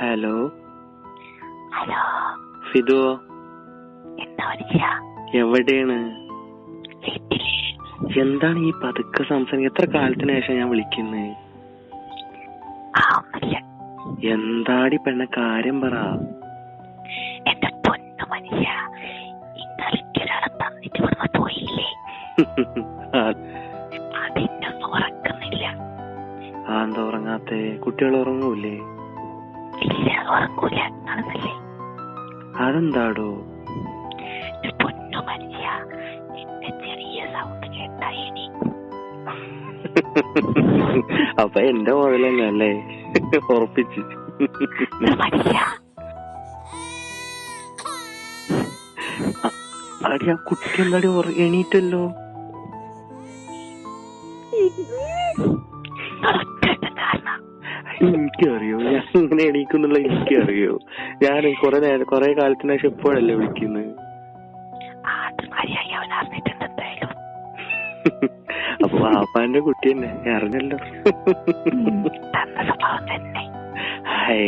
Hello hello Fidu, എന്താ മനുഷ്യ എവിടെയാണ്? വീട്ടില്. എന്താണ് ഈ പതുക്കെ സംസാരിക്കുക? എത്ര കാലത്തിന് ശേഷം ഞാൻ വിളിക്കുന്നേ? ഒന്നുമില്ല. എന്താടി പെണ്ണ, കാര്യം പറ. എന്റെ പൊന്നു മനുഷ്യ, ഇന്നലെ ഒരാളെ തന്നിട്ട് ഇവിടുന്ന് പോയില്ലേ? അതിനൊന്നും ഉറക്കുന്നില്ല. എന്താ ഉറങ്ങാത്തെ? കുട്ടികൾ ഉറങ്ങൂലേ? ഇല്ല, ഉറങ്ങൂല. നടന്നല്ലേ? അതെന്താടോ? പൊന്നു മനുഷ്യ, എന്റെ ചെറിയ സൗണ്ട് കേട്ടായി. അപ്പൊ എന്റെ മുതൽ തന്നെ അല്ലേ? ഉറപ്പിച്ച്. അടി, ആ കുട്ടി എന്താടി എണീറ്റല്ലോ? എനിക്കറിയോ ഞാൻ ഇങ്ങനെ എണീക്കുന്നുള്ള? എനിക്കറിയോ? ഞാൻ കൊറേ കാലത്തിന് ശേഷം എപ്പോഴല്ലേ വിളിക്കുന്നത്? അപ്പൊ വാപ്പാന്റെ കുട്ടി തന്നെ അറിഞ്ഞല്ലോ. ഹൈ